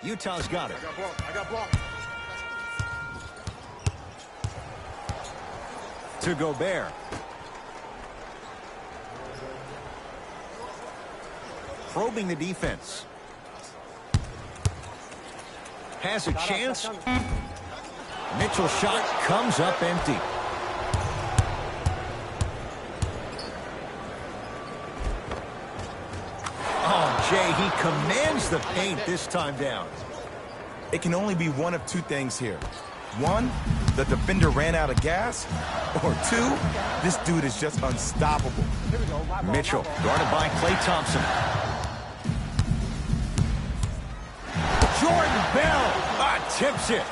Utah's got it. I got blocked. To Gobert. Probing the defense. Has a chance. Mitchell's shot comes up empty. Oh, Jay, he commands the paint this time down. It can only be one of two things here. One, the defender ran out of gas. Or two, this dude is just unstoppable. Mitchell guarded by Klay Thompson. Jordan Bell tips it.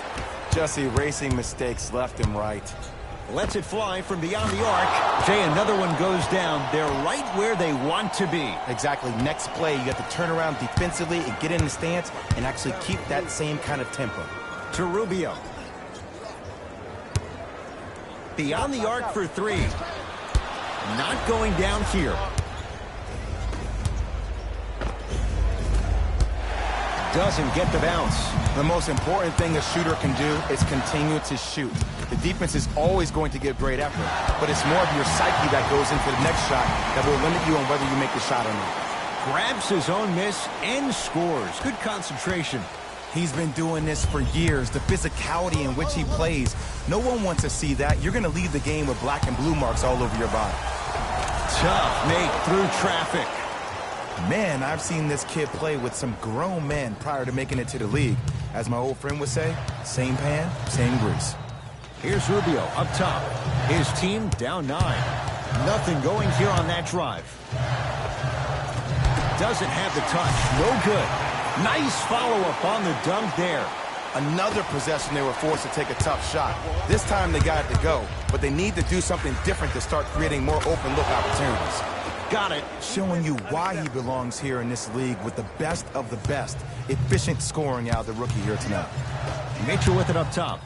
Just erasing mistakes left and right. Lets it fly from beyond the arc. Jay, another one goes down. They're right where they want to be. Exactly. Next play, you got to turn around defensively and get in the stance and actually keep that same kind of tempo. To Rubio. Beyond the arc for three. Not going down here. Doesn't get the bounce. The most important thing a shooter can do is continue to shoot. The defense is always going to give great effort, but it's more of your psyche that goes into the next shot that will limit you on whether you make the shot or not. Grabs his own miss and scores. Good concentration. He's been doing this for years. The physicality in which he plays, no one wants to see that. You're going to leave the game with black and blue marks all over your body. Tough make through traffic. Man, I've seen this kid play with some grown men prior to making it to the league. As my old friend would say, same pan, same grease. Here's Rubio up top. His team down 9. Nothing going here on that drive. Doesn't have the touch. No good. Nice follow-up on the dunk there. Another possession they were forced to take a tough shot. This time they got it to go, but they need to do something different to start creating more open look opportunities. Got it. Showing you why he belongs here in this league with the best of the best. Efficient scoring out of the rookie here tonight. Mitchell with it up top.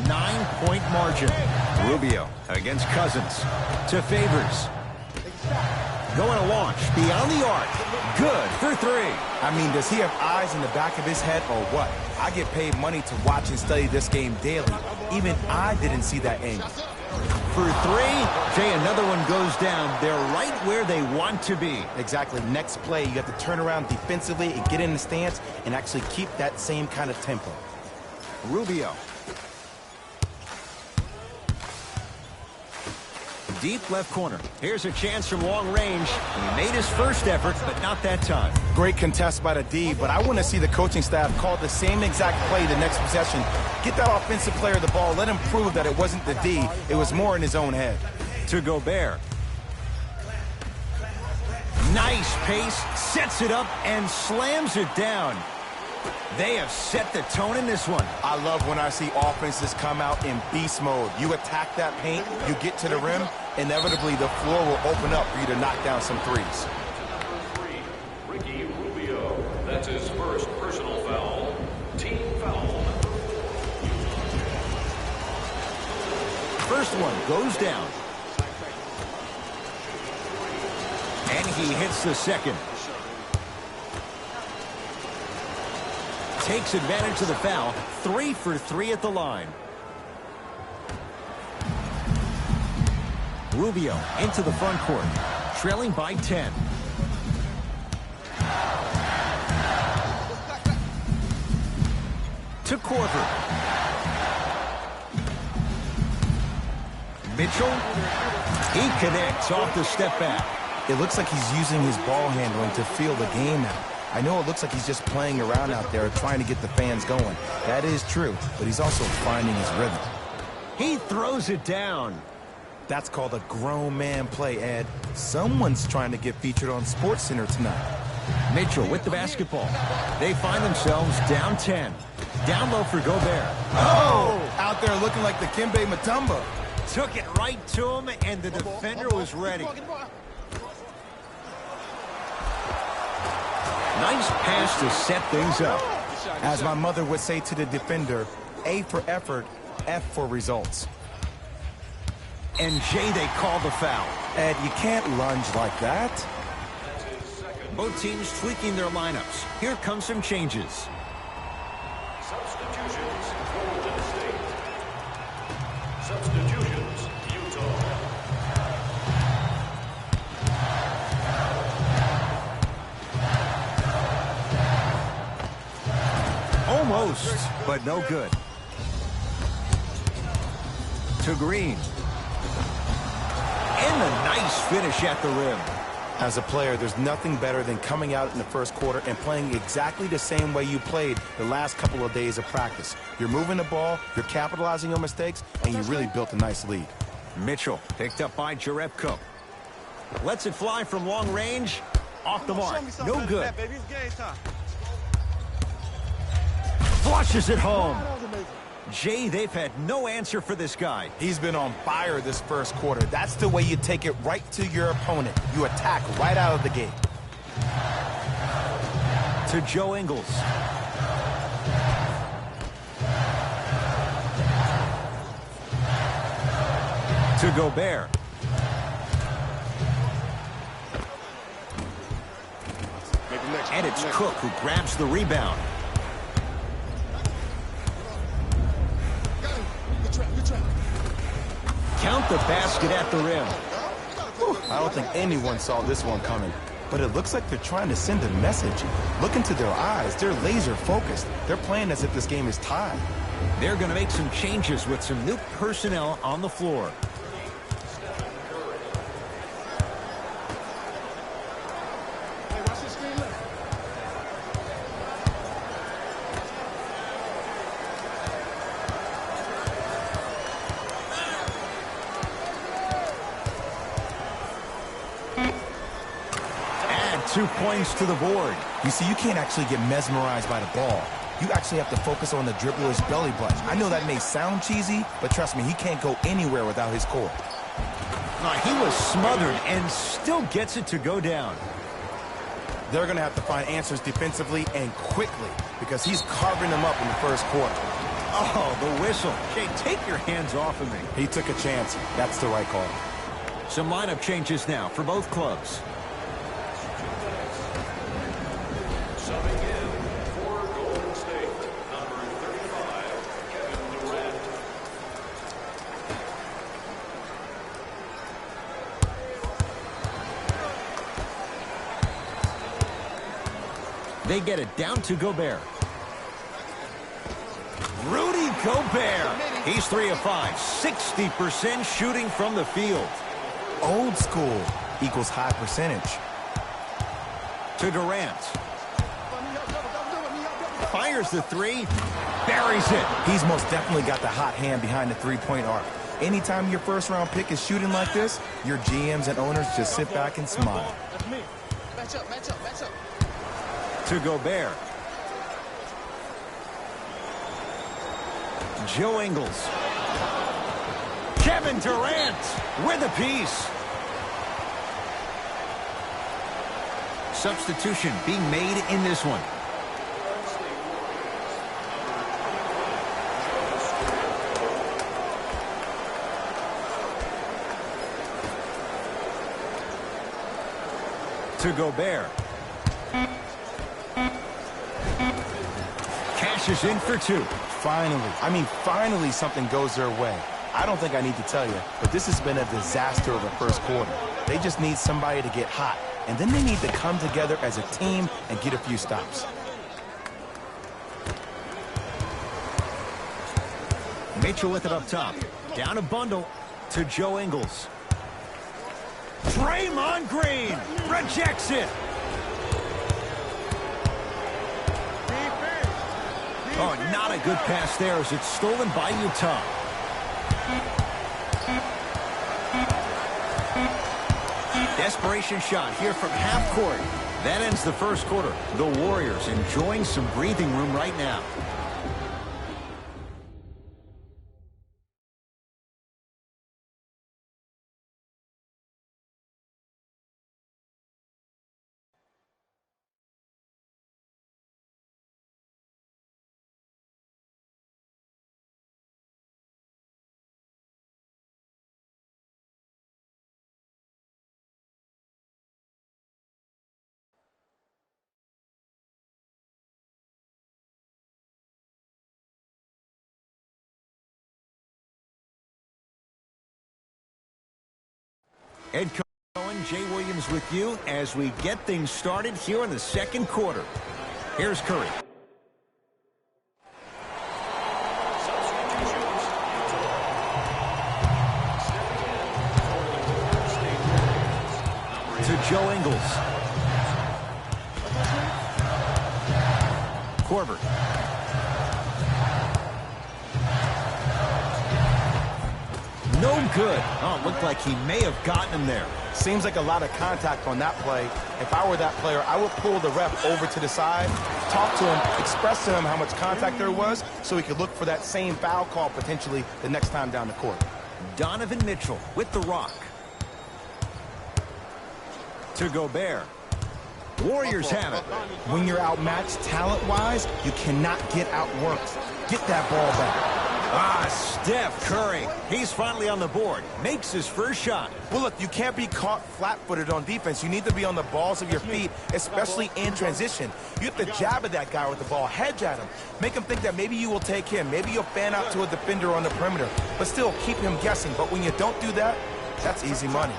9-point margin. Rubio against Cousins. To Favors. Going to launch beyond the arc. Good for 3. I mean, does he have eyes in the back of his head or what? I get paid money to watch and study this game daily. Even I didn't see that angle. For 3, Jay, another one goes down. They're right where they want to be. Exactly. Next play, you got to turn around defensively and get in the stance and actually keep that same kind of tempo. Rubio. Deep left corner. Here's a chance from long range. He made his first effort, but not that time. Great contest by the D, but I want to see the coaching staff call the same exact play the next possession. Get that offensive player the ball. Let him prove that it wasn't the D. It was more in his own head. To Gobert. Nice pace. Sets it up and slams it down. They have set the tone in this one. I love when I see offenses come out in beast mode. You attack that paint, you get to the rim, inevitably the floor will open up for you to knock down some threes. Ricky Rubio. That's his first personal foul. Team foul. First one goes down. And he hits the second. Takes advantage of the foul. 3 for 3 at the line. Rubio into the front court. Trailing by 10. To Korver. Mitchell. He connects off the step back. It looks like he's using his ball handling to feel the game out. I know it looks like he's just playing around out there trying to get the fans going. That is true, but he's also finding his rhythm. He throws it down. That's called a grown man play, Ed. Someone's trying to get featured on SportsCenter tonight. Mitchell with the basketball. They find themselves down 10. Down low for Gobert. Oh! Out there looking like the Kimbe Mutombo. Took it right to him, and the defender was ready. Nice pass to set things up. As my mother would say to the defender, A for effort, F for results. And Jay, they call the foul. Ed, you can't lunge like that. Both teams tweaking their lineups. Here come some changes. Almost, but no good. To Green. And a nice finish at the rim. As a player, there's nothing better than coming out in the first quarter and playing exactly the same way you played the last couple of days of practice. You're moving the ball, you're capitalizing on mistakes, and you really built a nice lead. Mitchell picked up by Jerebko. Lets it fly from long range. Off the mark. No good. Flushes it home. Jay, they've had no answer for this guy. He's been on fire this first quarter. That's the way you take it right to your opponent. You attack right out of the gate. To Joe Ingles. To Gobert. And it's Cook who grabs the rebound. Count the basket at the rim. I don't think anyone saw this one coming, but it looks like they're trying to send a message. Look into their eyes. They're laser focused. They're playing as if this game is tied. They're going to make some changes with some new personnel on the floor. Add 2 points to the board. You see, you can't actually get mesmerized by the ball. You actually have to focus on the dribbler's belly button. I know that may sound cheesy, but trust me, he can't go anywhere without his core. He was smothered and still gets it to go down. They're going to have to find answers defensively and quickly because he's carving them up in the first quarter. Oh, the whistle. Jay, take your hands off of me. He took a chance. That's the right call. Some lineup changes now for both clubs. Subbing in for Golden State, number 35, Kevin Durant. They get it down to Gobert. Rudy Gobert. He's 3 of 5. 60% shooting from the field. Old school equals high percentage. To Durant. Fires the three. Buries it. He's most definitely got the hot hand behind the three-point arc. Anytime your first-round pick is shooting like this, your GMs and owners just sit back and smile. Match up. To Gobert. Joe Ingles. Kevin Durant with a piece. Substitution being made in this one. To Gobert. Cashes in for 2. Finally something goes their way. I don't think I need to tell you, but this has been a disaster of a first quarter. They just need somebody to get hot, and then they need to come together as a team and get a few stops. Mitchell with it up top. Down a bundle to Joe Ingles. Draymond Green rejects it. Oh, not a good pass there as it's stolen by Utah. Desperation shot here from half court. That ends the first quarter. The Warriors enjoying some breathing room right now. Ed Cohen, Jay Williams with you as we get things started here in the second quarter. Here's Curry. Korver. No good. Oh, it looked like he may have gotten him there. Seems like a lot of contact on that play. If I were that player, I would pull the ref over to the side, talk to him, express to him how much contact there was so he could look for that same foul call potentially the next time down the court. Donovan Mitchell with the rock. To Gobert. Warriors have it. When you're outmatched talent-wise, you cannot get outworked. Get that ball back. Ah, Steph Curry. He's finally on the board. Makes his first shot. Well, look, you can't be caught flat-footed on defense. You need to be on the balls of your feet, especially in transition. You have to jab at that guy with the ball, hedge at him. Make him think that maybe you will take him. Maybe you'll fan out to a defender on the perimeter. But still, keep him guessing. But when you don't do that, that's easy money.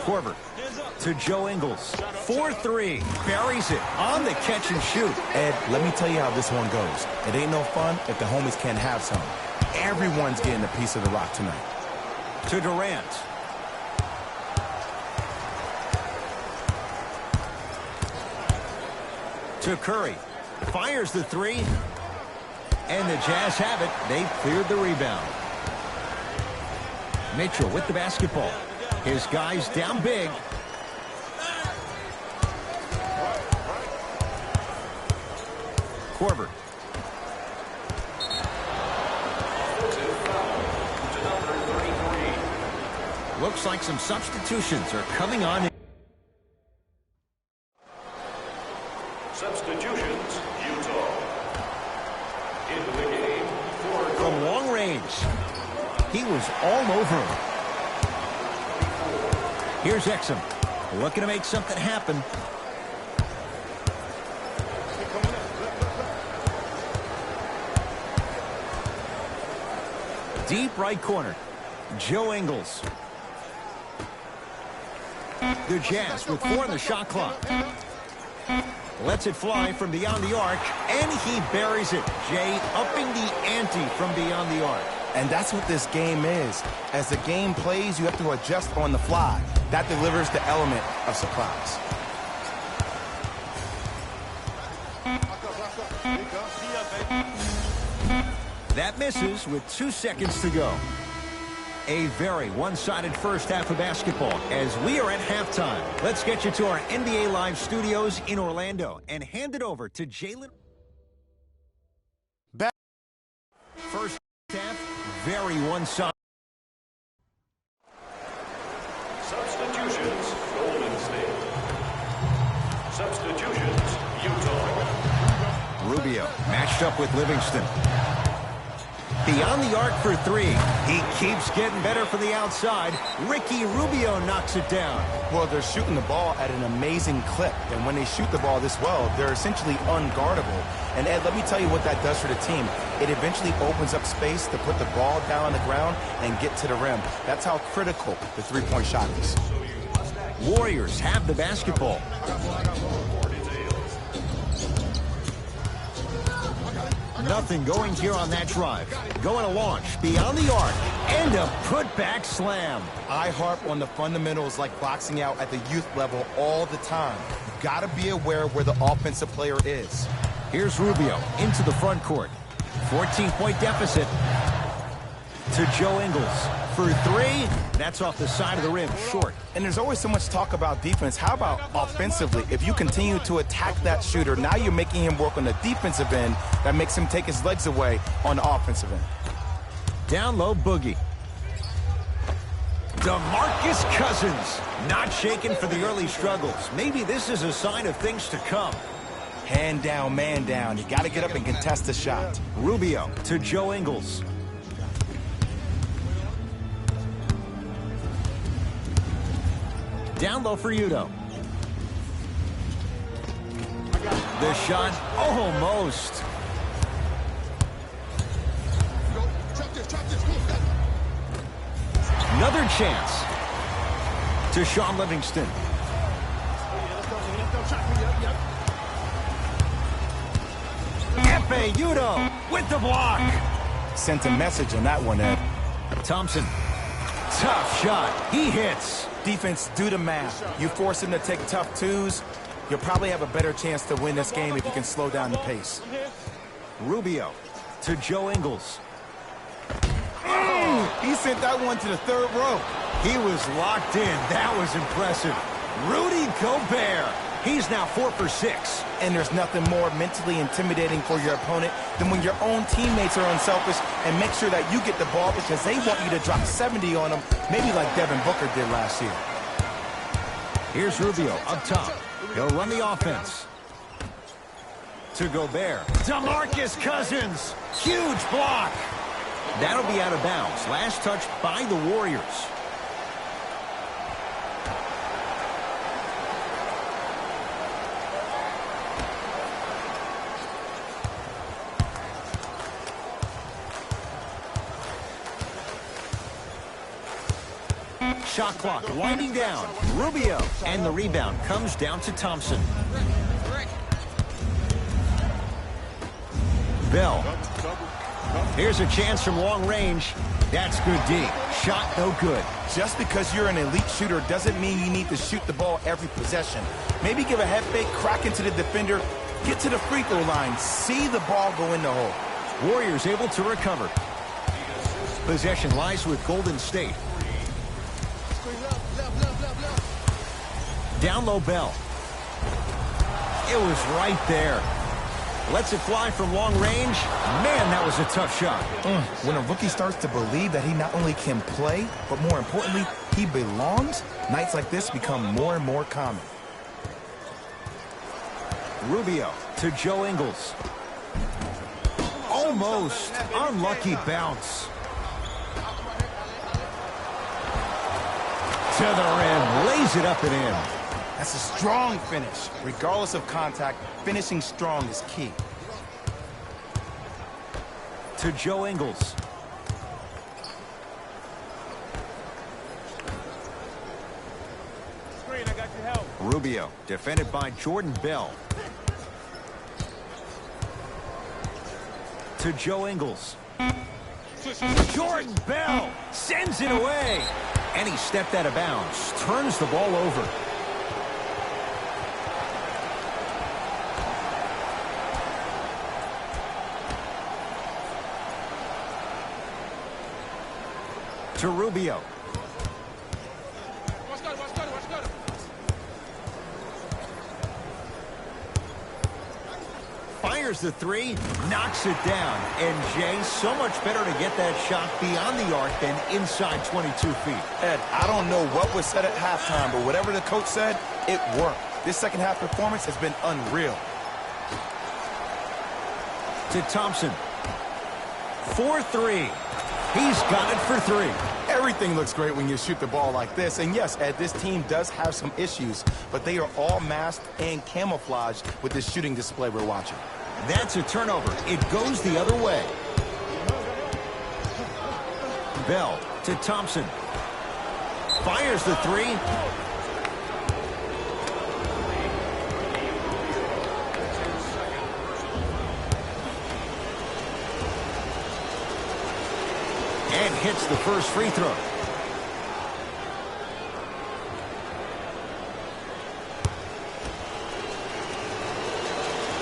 Korver to Joe Ingles. 4-3. Buries it on the catch and shoot. Ed, let me tell you how this one goes. It ain't no fun if the homies can't have some. Everyone's getting a piece of the rock tonight. To Durant. To Curry. Fires the three. And the Jazz have it. They've cleared the rebound. Mitchell with the basketball. His guys down big. Korver. Looks like some substitutions are coming on. Substitutions, Utah. Into the game for From long range. He was all over him. Here's Exum. Looking to make something happen. Deep right corner. Joe Ingles. The Jazz with 4 on the shot clock. Lets it fly from beyond the arc, and he buries it. Jay upping the ante from beyond the arc. And that's what this game is. As the game plays, you have to adjust on the fly. That delivers the element of surprise. That misses with 2 seconds to go. A very one-sided first half of basketball as we are at halftime. Let's get you to our NBA Live studios in Orlando and hand it over to Jalen. First half, very one-sided. substitutions, Golden State. Substitutions, Utah. Rubio matched up with Livingston. Beyond the arc for 3. He keeps getting better from the outside. Ricky Rubio knocks it down. Well, they're shooting the ball at an amazing clip. And when they shoot the ball this well, they're essentially unguardable. And, Ed, let me tell you what that does for the team. It eventually opens up space to put the ball down on the ground and get to the rim. That's how critical the three-point shot is. Warriors have the basketball. Nothing going here on that drive. Going to launch beyond the arc and a putback slam. I harp on the fundamentals like boxing out at the youth level all the time. You've got to be aware where the offensive player is. Here's Rubio into the front court. 14-point deficit to Joe Ingles. For 3, that's off the side of the rim, short. And there's always so much talk about defense. How about offensively? If you continue to attack that shooter, now you're making him work on the defensive end. That makes him take his legs away on the offensive end. Down low, Boogie. DeMarcus Cousins, not shaken for the early struggles. Maybe this is a sign of things to come. Hand down, man down. You got to get up and contest the shot. Rubio to Joe Ingles. Down low for Udo. The shot almost. Another chance to Sean Livingston. Efe Udo with the block. Sent a message on that one, Ed. Thompson. Tough shot. He hits. Defense, do the math. You force him to take tough twos, you'll probably have a better chance to win this game if you can slow down the pace. Rubio to Joe Ingles. He sent that one to the third row. He was locked in. That was impressive. Rudy Gobert. He's now 4 for 6. And there's nothing more mentally intimidating for your opponent than when your own teammates are unselfish and make sure that you get the ball because they want you to drop 70 on them, maybe like Devin Booker did last year. Here's Rubio up top. He'll run the offense. To Gobert. DeMarcus Cousins. Huge block. That'll be out of bounds. Last touch by the Warriors. Shot clock winding down. Rubio. And the rebound comes down to Thompson. Bell. Here's a chance from long range. That's good D. Shot no good. Just because you're an elite shooter doesn't mean you need to shoot the ball every possession. Maybe give a head fake, crack into the defender, get to the free throw line, see the ball go in the hole. Warriors able to recover. Possession lies with Golden State. Down low Bell. It was right there. Lets it fly from long range. Man, that was a tough shot. When a rookie starts to believe that he not only can play, but more importantly, he belongs, nights like this become more and more common. Rubio to Joe Ingles. Almost. Unlucky bounce. To the rim. Lays it up and in. That's a strong finish. Regardless of contact, finishing strong is key. To Joe Ingles. Screen, I got your help. Rubio, defended by Jordan Bell. To Joe Ingles. Jordan Bell sends it away. And he stepped out of bounds. Turns the ball over. To Rubio. Fires the three, knocks it down. And Jay, so much better to get that shot beyond the arc than inside 22 feet. Ed, I don't know what was said at halftime, but whatever the coach said, it worked. This second half performance has been unreal. To Thompson. 4-3. He's got it for 3. Everything looks great when you shoot the ball like this. And yes, Ed, this team does have some issues, but they are all masked and camouflaged with this shooting display we're watching. That's a turnover. It goes the other way. Bell to Thompson. Fires the 3. And hits the first free throw.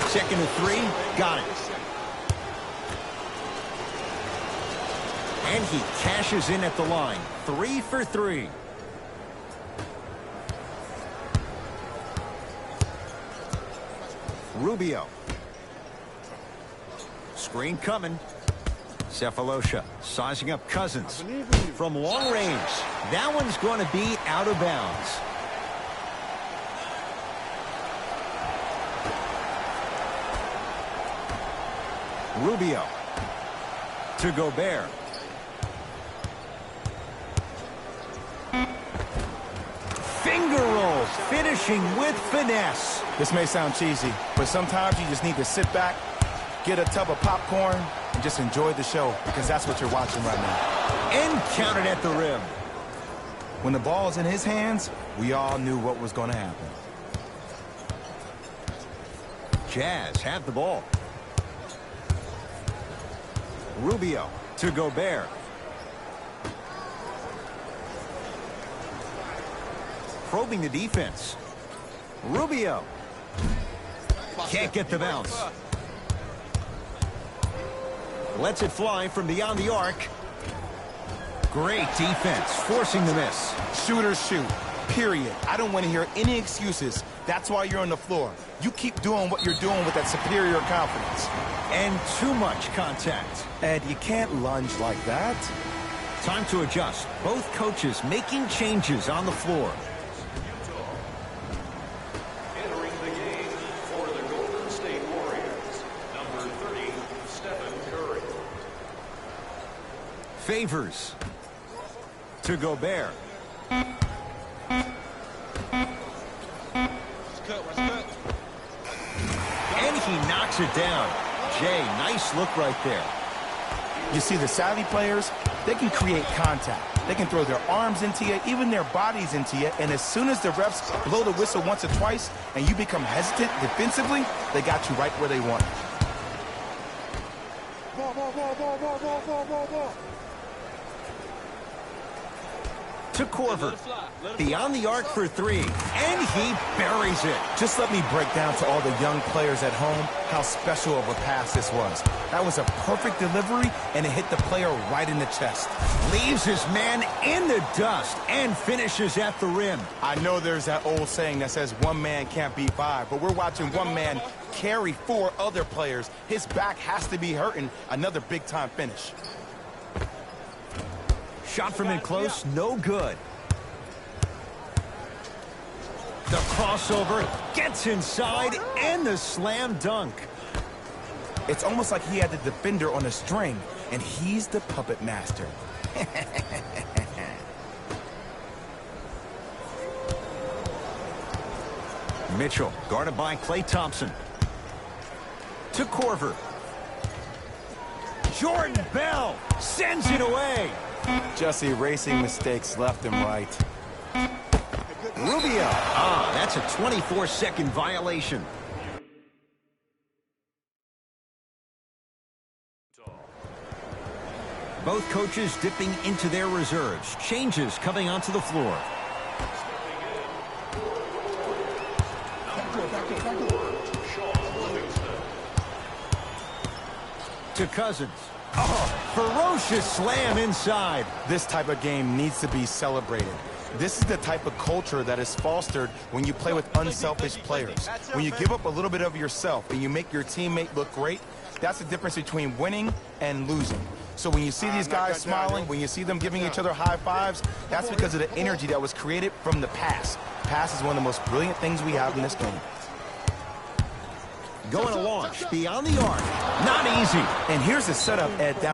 Second and 3, got it. And he cashes in at the line. 3 for 3. Rubio. Screen coming. Cephalosha sizing up Cousins from long range. That one's going to be out of bounds. Rubio to Gobert. Finger roll, finishing with finesse. This may sound cheesy, but sometimes you just need to sit back, get a tub of popcorn, and just enjoy the show, because that's what you're watching right now. And counted at the rim. When the ball is in his hands, we all knew what was going to happen. Jazz have the ball. Rubio to Gobert. probing the defense. Rubio. Can't get the bounce. Lets it fly from beyond the arc. Great defense, forcing the miss. Shooters shoot, period. I don't want to hear any excuses. That's why you're on the floor. You keep doing what you're doing with that superior confidence. And too much contact. Ed, you can't lunge like that. Time to adjust. Both coaches making changes on the floor. Entering the game for the Golden State Warriors, number 30, Stephen Curry. Favors to Gobert. And he knocks it down. Jay, nice look right there. You see, the savvy players, they can create contact. They can throw their arms into you, even their bodies into you, and as soon as the refs blow the whistle once or twice and you become hesitant defensively, they got you right where they want you. To Korver. Beyond the arc for three. And he buries it. Just let me break down to all the young players at home how special of a pass this was. That was a perfect delivery, and it hit the player right in the chest. Leaves his man in the dust and finishes at the rim. I know there's that old saying that says one man can't beat five, but we're watching one man carry four other players. His back has to be hurting. Another big-time finish. Shot from in close, no good. The crossover gets inside and the slam dunk. It's almost like he had the defender on a string, and he's the puppet master. Mitchell, guarded by Klay Thompson. To Korver. Jordan Bell sends it away. Just erasing mistakes left and right. Rubio. That's a 24-second violation. Both coaches dipping into their reserves. Changes coming onto the floor. To Cousins. Ferocious slam inside. This type of game needs to be celebrated. This is the type of culture that is fostered when you play with unselfish players. When you give up a little bit of yourself and you make your teammate look great, that's the difference between winning and losing. So when you see these guys smiling, when you see them giving each other high fives, that's because of the energy that was created from the pass. Pass is one of the most brilliant things we have in this game. Going to launch beyond the arc. Not easy. And here's the setup, Ed.